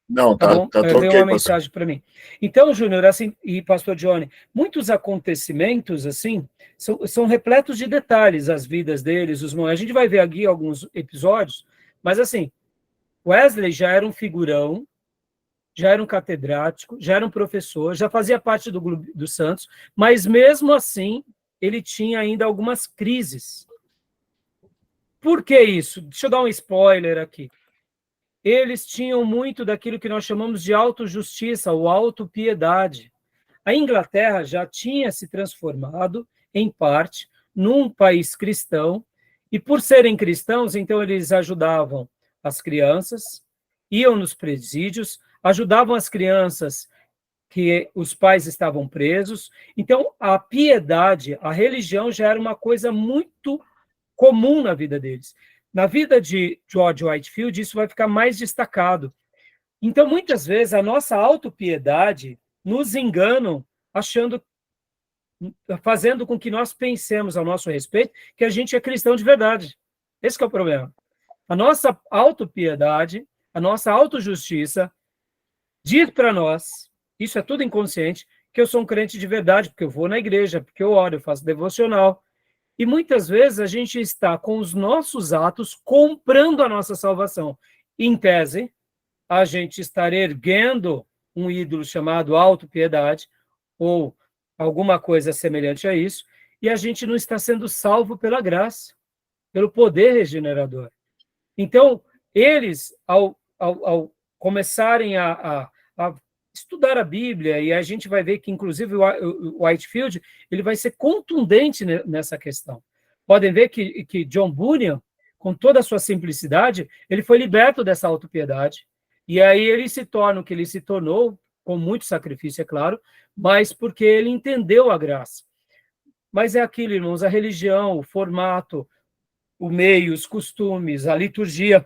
Não, Tá tá, bom, tá veio ok, uma pastor. mensagem para mim. Então, Júnior, assim, e pastor Johnny, muitos acontecimentos, assim, são repletos de detalhes, as vidas deles, a gente vai ver aqui alguns episódios, mas, assim, Wesley já era um figurão, já era um catedrático, já era um professor, já fazia parte do Grupo dos Santos, mas, mesmo assim, ele tinha ainda algumas crises. Por que isso? Deixa eu dar um spoiler aqui. Eles tinham muito daquilo que nós chamamos de autojustiça ou autopiedade. A Inglaterra já tinha se transformado, em parte, num país cristão, e por serem cristãos, então eles ajudavam as crianças, iam nos presídios, ajudavam as crianças que os pais estavam presos. Então, a piedade, a religião já era uma coisa muito comum na vida deles. Na vida de George Whitefield, isso vai ficar mais destacado. Então, muitas vezes, a nossa autopiedade nos enganam, fazendo com que nós pensemos ao nosso respeito que a gente é cristão de verdade. Esse que é o problema. A nossa autopiedade, a nossa autojustiça, diz para nós, isso é tudo inconsciente, que eu sou um crente de verdade, porque eu vou na igreja, porque eu oro, eu faço devocional. E muitas vezes a gente está com os nossos atos comprando a nossa salvação. Em tese, a gente estar erguendo um ídolo chamado autopiedade, ou alguma coisa semelhante a isso, e a gente não está sendo salvo pela graça, pelo poder regenerador. Então, eles, ao começarem a estudar a Bíblia, e a gente vai ver que, inclusive, o Whitefield ele vai ser contundente nessa questão. Podem ver que John Bunyan, com toda a sua simplicidade, ele foi liberto dessa autopiedade, e aí ele se torna o que ele se tornou, com muito sacrifício, é claro, mas porque ele entendeu a graça. Mas é aquilo, irmãos, a religião, o formato, o meio, os costumes, a liturgia,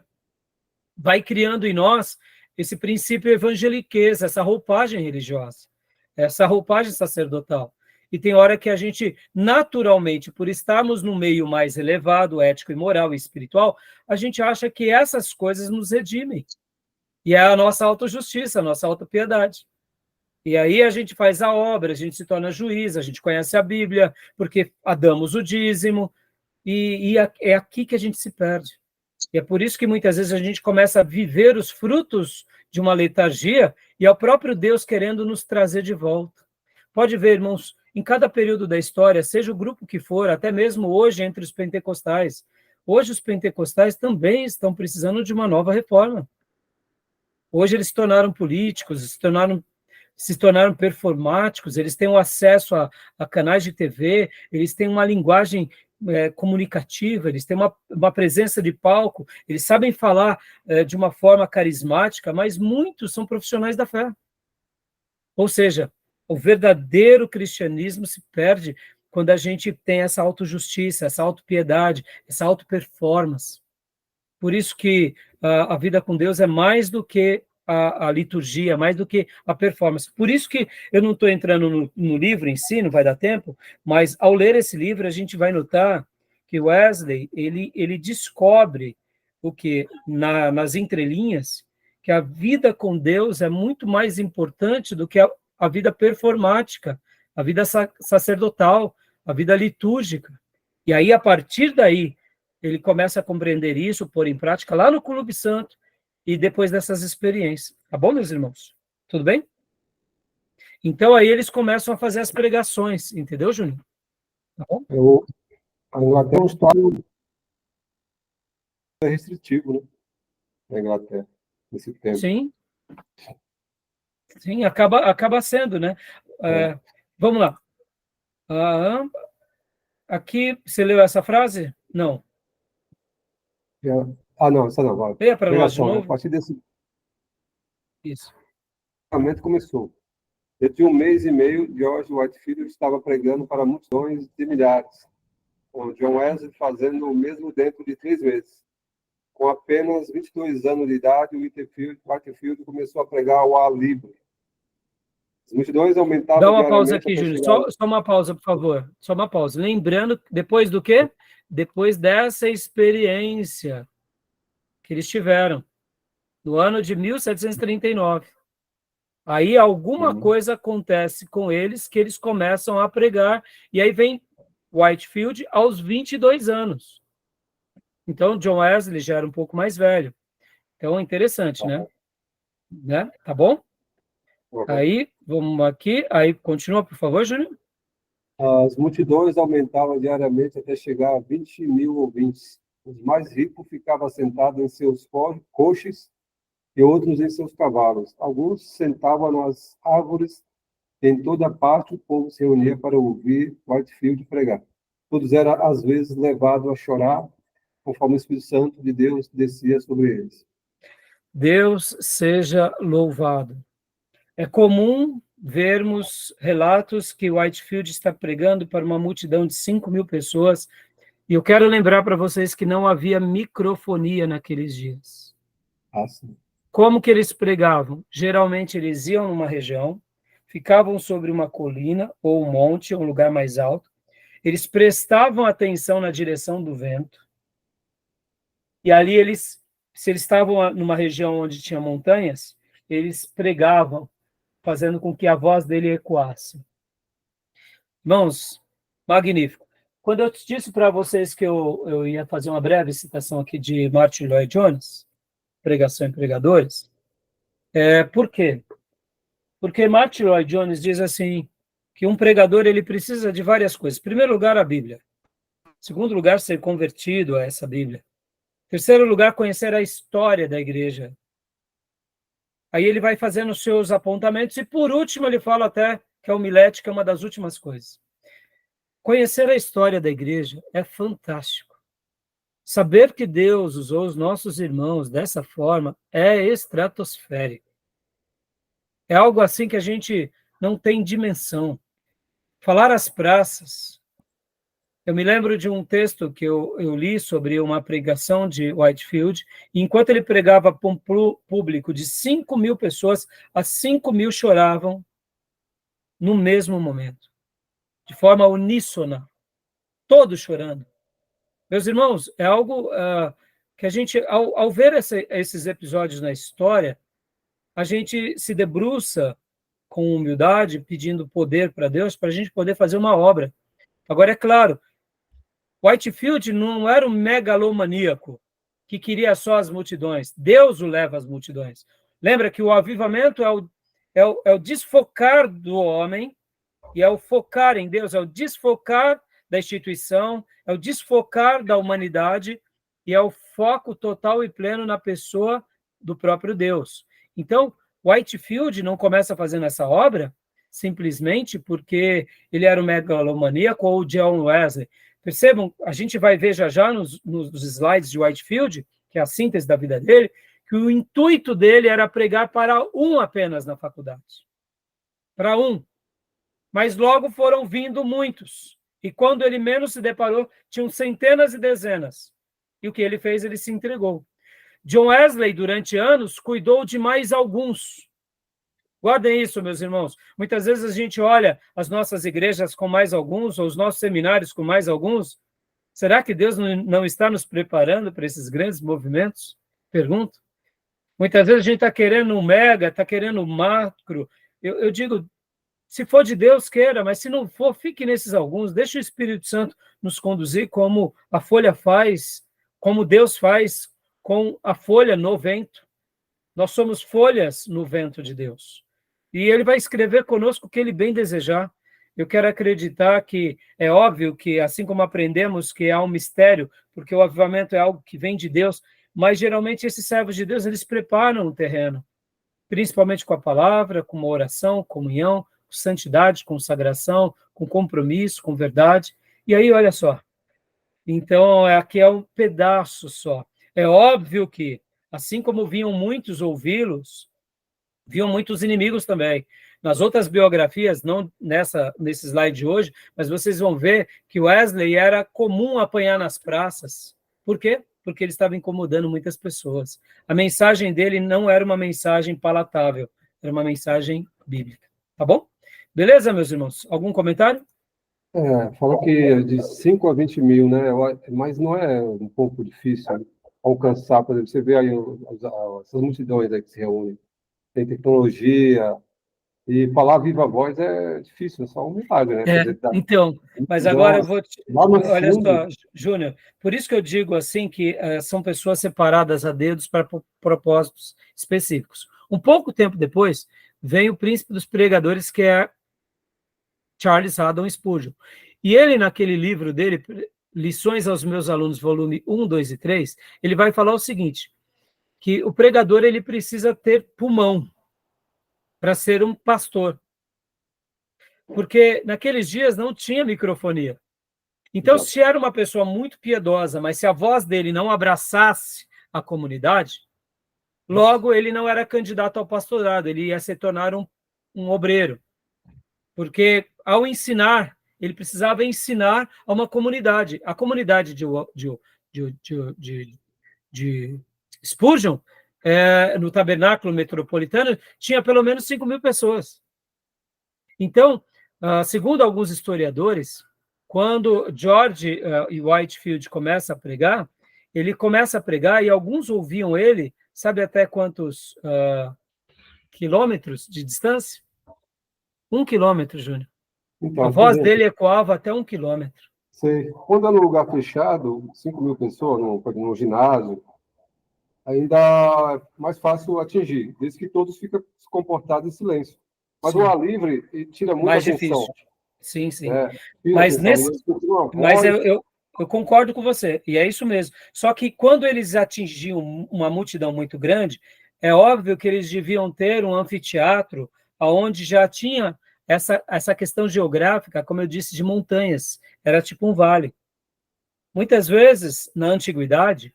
vai criando em nós esse princípio evangeliquez, essa roupagem religiosa, essa roupagem sacerdotal. E tem hora que a gente, naturalmente, por estarmos no meio mais elevado, ético e moral e espiritual, a gente acha que essas coisas nos redimem. E é a nossa autojustiça, a nossa autopiedade. E aí a gente faz a obra, a gente se torna juiz, a gente conhece a Bíblia, porque damos o dízimo, e é aqui que a gente se perde. E é por isso que muitas vezes a gente começa a viver os frutos de uma letargia, e é o próprio Deus querendo nos trazer de volta. Pode ver, irmãos, em cada período da história, seja o grupo que for, até mesmo hoje entre os pentecostais, hoje os pentecostais também estão precisando de uma nova reforma. Hoje eles se tornaram políticos, se tornaram performáticos, eles têm o acesso a canais de TV, eles têm uma linguagem comunicativa, eles têm uma presença de palco, eles sabem falar de uma forma carismática, mas muitos são profissionais da fé. Ou seja, o verdadeiro cristianismo se perde quando a gente tem essa autojustiça, essa autopiedade, essa autoperformance. Por isso que a vida com Deus é mais do que a liturgia, mais do que a performance. Por isso que eu não estou entrando no livro em si, não vai dar tempo, mas ao ler esse livro, a gente vai notar que Wesley, ele descobre o que, nas entrelinhas, que a vida com Deus é muito mais importante do que a vida performática, a vida sacerdotal, a vida litúrgica. E aí, a partir daí, ele começa a compreender isso, pôr em prática lá no Clube Santo, e depois dessas experiências. Tá bom, meus irmãos? Tudo bem? Então, aí eles começam a fazer as pregações, entendeu, Júnior? Tá bom? A Inglaterra é um estado restritivo, né? Na Inglaterra, nesse tempo. Sim. Sim, acaba sendo, né? Vamos lá. Aqui, você leu essa frase? Não. Não, essa não. Vai. Leia para nós de novo. A partir desse Isso. momento começou. Dentro de um mês e meio, George Whitefield estava pregando para multidões de milhares, com John Wesley fazendo o mesmo dentro de 3 meses. Com apenas 22 anos de idade, Whitefield começou a pregar ao ar livre. As multidões aumentavam. Dá uma pausa aqui, Júnior. Só uma pausa, por favor. Só uma pausa. Lembrando, depois do quê? Depois dessa experiência que eles tiveram, no ano de 1739. Aí alguma coisa acontece com eles, que eles começam a pregar, e aí vem Whitefield aos 22 anos. Então, John Wesley já era um pouco mais velho. Então, é interessante, né? Tá bom? Aí, vamos aqui. Aí, continua, por favor, Júnior. As multidões aumentavam diariamente até chegar a 20 mil ouvintes. Os mais ricos ficavam sentados em seus coches e outros em seus cavalos. Alguns sentavam nas árvores. Em toda parte, o povo se reunia para ouvir Whitefield pregar. Todos eram, às vezes, levados a chorar, conforme o Espírito Santo de Deus descia sobre eles. Deus seja louvado. É comum vermos relatos que Whitefield está pregando para uma multidão de 5.000 pessoas, e eu quero lembrar para vocês que não havia microfonia naqueles dias. Sim. Como que eles pregavam? Geralmente eles iam numa região, ficavam sobre uma colina ou um monte, um lugar mais alto, eles prestavam atenção na direção do vento, e ali se eles estavam numa região onde tinha montanhas, eles pregavam, fazendo com que a voz dele ecoasse. Irmãos, magnífico. Quando eu disse para vocês que eu ia fazer uma breve citação aqui de Martin Lloyd-Jones, Pregação em Pregadores, por quê? Porque Martin Lloyd-Jones diz assim, que um pregador ele precisa de várias coisas. Em primeiro lugar, a Bíblia. Em segundo lugar, ser convertido a essa Bíblia. Em terceiro lugar, conhecer a história da igreja. Aí ele vai fazendo os seus apontamentos e, por último, ele fala até que a homilética é uma das últimas coisas. Conhecer a história da igreja é fantástico. Saber que Deus usou os nossos irmãos dessa forma é estratosférico. É algo assim que a gente não tem dimensão. Falar às praças. Eu me lembro de um texto que eu li sobre uma pregação de Whitefield, e enquanto ele pregava para um público de 5.000 pessoas, as 5.000 choravam no mesmo momento, de forma uníssona, todos chorando. Meus irmãos, é algo que a gente, ao ver esses episódios na história, a gente se debruça com humildade, pedindo poder para Deus, para a gente poder fazer uma obra. Agora, é claro, Whitefield não era um megalomaníaco que queria só as multidões. Deus o leva às multidões. Lembra que o avivamento é o desfocar do homem, e é o focar em Deus, é o desfocar da instituição, é o desfocar da humanidade, e é o foco total e pleno na pessoa do próprio Deus. Então, Whitefield não começa fazendo essa obra simplesmente porque ele era um megalomaníaco ou John Wesley. Percebam, a gente vai ver já nos slides de Whitefield, que é a síntese da vida dele, que o intuito dele era pregar para um apenas na faculdade. Para um. Mas logo foram vindo muitos. E quando ele menos se deparou, tinham centenas e dezenas. E o que ele fez? Ele se entregou. John Wesley, durante anos, cuidou de mais alguns. Guardem isso, meus irmãos. Muitas vezes a gente olha as nossas igrejas com mais alguns, ou os nossos seminários com mais alguns. Será que Deus não está nos preparando para esses grandes movimentos? Pergunto. Muitas vezes a gente está querendo um mega, está querendo um macro. Eu digo, se for de Deus, queira, mas se não for, fique nesses alguns. Deixa o Espírito Santo nos conduzir como a folha faz, como Deus faz com a folha no vento. Nós somos folhas no vento de Deus. E ele vai escrever conosco o que ele bem desejar. Eu quero acreditar que é óbvio que, assim como aprendemos que há um mistério, porque o avivamento é algo que vem de Deus, mas geralmente esses servos de Deus, eles preparam o terreno, principalmente com a palavra, com uma oração, comunhão, com santidade, consagração, com compromisso, com verdade. E aí, olha só. Então, aqui é um pedaço só. É óbvio que, assim como vinham muitos ouvi-los, viam muitos inimigos também. Nas outras biografias, não nesse slide de hoje, mas vocês vão ver que Wesley era comum apanhar nas praças. Por quê? Porque ele estava incomodando muitas pessoas. A mensagem dele não era uma mensagem palatável, era uma mensagem bíblica. Tá bom? Beleza, meus irmãos? Algum comentário? Fala que é de 5 a 20 mil, né? Mas não é um pouco difícil alcançar, por exemplo, você vê aí essas multidões aí que se reúnem, tem tecnologia, e falar viva voz é difícil, é só um milagre, né? Quer dizer, Então, mas agora eu vou... lá no Olha fundo, só, Júnior, por isso que eu digo assim que são pessoas separadas a dedos para propósitos específicos. Um pouco tempo depois, vem o príncipe dos pregadores, que é Charles Haddon Spurgeon. E ele, naquele livro dele, Lições aos Meus Alunos, volume 1, 2 e 3, ele vai falar o seguinte, que o pregador ele precisa ter pulmão para ser um pastor. Porque naqueles dias não tinha microfonia. Então, se era uma pessoa muito piedosa, mas se a voz dele não abraçasse a comunidade, logo ele não era candidato ao pastorado, ele ia se tornar um obreiro. Porque, ao ensinar, ele precisava ensinar a uma comunidade. A comunidade de Spurgeon, no tabernáculo metropolitano, tinha pelo menos 5.000 pessoas. Então, segundo alguns historiadores, quando George e Whitefield começam a pregar, ele começa a pregar e alguns ouviam ele, sabe até quantos quilômetros de distância? 1 quilômetro, Júnior. então, A voz dele ecoava até 1 quilômetro. quando é num lugar fechado, 5 mil pessoas, num ginásio, ainda é mais fácil atingir, desde que todos ficam comportados em silêncio. Mas o ar livre tira muita mais atenção. Difícil. Sim, sim. Mas eu concordo com você, e é isso mesmo. Só que quando eles atingiam uma multidão muito grande, é óbvio que eles deviam ter um anfiteatro onde já tinha essa questão geográfica, como eu disse, de montanhas. Era tipo um vale. Muitas vezes, na antiguidade,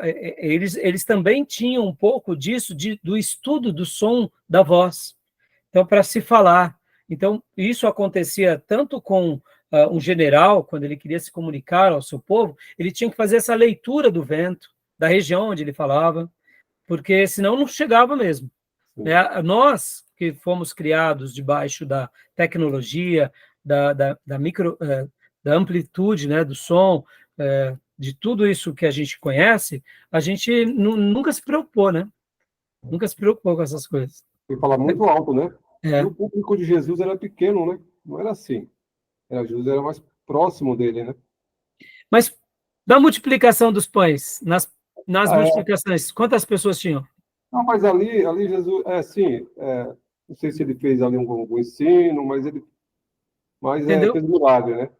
eles também tinham um pouco disso, do estudo do som da voz. Então, para se falar. Então, isso acontecia tanto com um general, quando ele queria se comunicar ao seu povo, ele tinha que fazer essa leitura do vento, da região onde ele falava, porque senão não chegava mesmo. Nós, que fomos criados debaixo da tecnologia, da amplitude, né, do som, de tudo isso que a gente conhece, a gente nunca se preocupou, né? Nunca se preocupou com essas coisas. Ele fala muito alto, né? E o público de Jesus era pequeno, né? Não era assim. Jesus era mais próximo dele, né? Mas da multiplicação dos pães, nas multiplicações, quantas pessoas tinham? Não, mas ali Jesus, não sei se ele fez ali um ensino, mas Entendeu? fez milagre,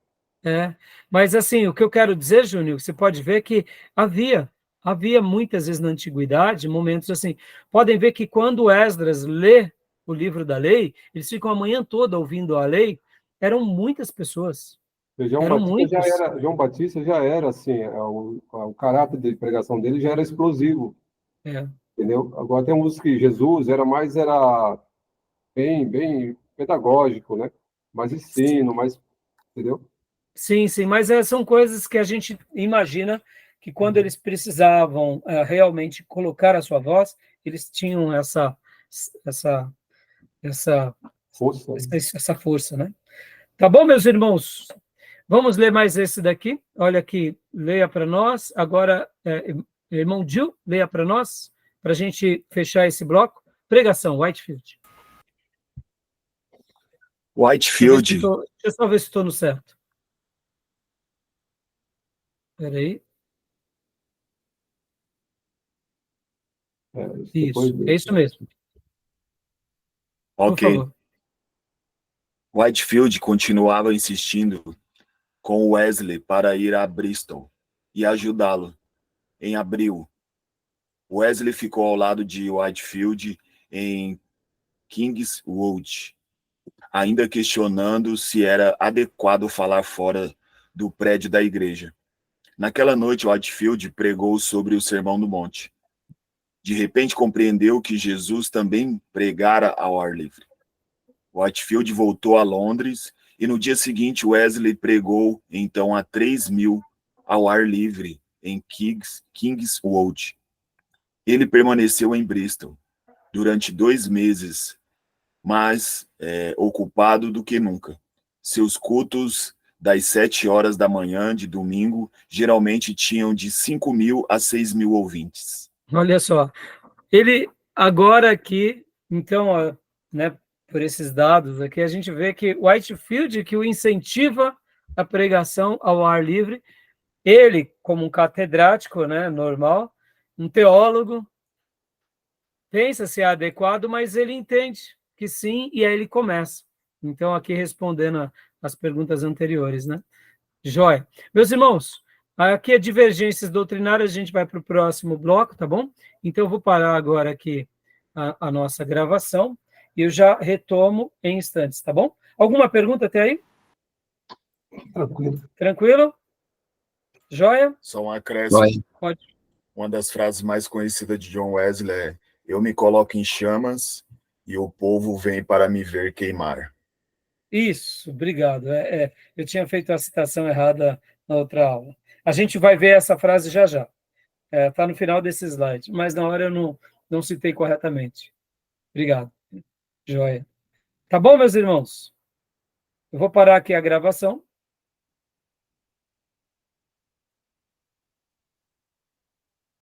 né? Mas assim, o que eu quero dizer, Júnior, você pode ver que havia muitas vezes na antiguidade momentos assim. Podem ver que quando Esdras lê o livro da lei, eles ficam a manhã toda ouvindo a lei. Eram muitas pessoas, eram muitos. João Batista já era assim, o caráter de pregação dele já era explosivo, É. entendeu? Agora temos que Jesus era bem pedagógico, né? Mais ensino, entendeu? Sim, sim, mas são coisas que a gente imagina que quando eles precisavam realmente colocar a sua voz, eles tinham essa, essa, Força. essa força, né? Tá bom, meus irmãos? Vamos ler mais esse daqui. Olha aqui, leia para nós. Agora, irmão Gil, leia para nós, para a gente fechar esse bloco. Pregação, Whitefield. Whitefield, Deixa eu só ver se estou no certo. Espera aí. Isso, é isso mesmo. Por ok. favor. Whitefield continuava insistindo com Wesley para ir a Bristol e ajudá-lo. Em abril, Wesley ficou ao lado de Whitefield em Kingswood, ainda questionando se era adequado falar fora do prédio da igreja. Naquela noite, Whitefield pregou sobre o Sermão do Monte. De repente, compreendeu que Jesus também pregara ao ar livre. Whitefield voltou a Londres e no dia seguinte Wesley pregou então a 3.000 ao ar livre em Kingswood. Ele permaneceu em Bristol durante 2 meses, mais ocupado do que nunca. Seus cultos das 7 horas da manhã de domingo geralmente tinham de 5.000 a 6.000 ouvintes. Olha só, ele agora aqui, então, ó, né, por esses dados aqui, a gente vê que Whitefield, que o incentiva a pregação ao ar livre, ele, como um catedrático, né, normal, um teólogo, pensa se é adequado, mas ele entende que sim, e aí ele começa. Então, aqui respondendo as perguntas anteriores, né? Joia. Meus irmãos, aqui é divergências doutrinárias, a gente vai para o próximo bloco, tá bom? Então, eu vou parar agora aqui a nossa gravação e eu já retomo em instantes, tá bom? Alguma pergunta até aí? Tranquilo. Tranquilo? Joia? Só um acréscimo. Pode. Uma das frases mais conhecidas de John Wesley é: eu me coloco em chamas e o povo vem para me ver queimar. Isso, obrigado. Eu tinha feito a citação errada na outra aula. A gente vai ver essa frase já já. Está no final desse slide, mas na hora eu não citei corretamente. Obrigado. Joia. Tá bom, meus irmãos? Eu vou parar aqui a gravação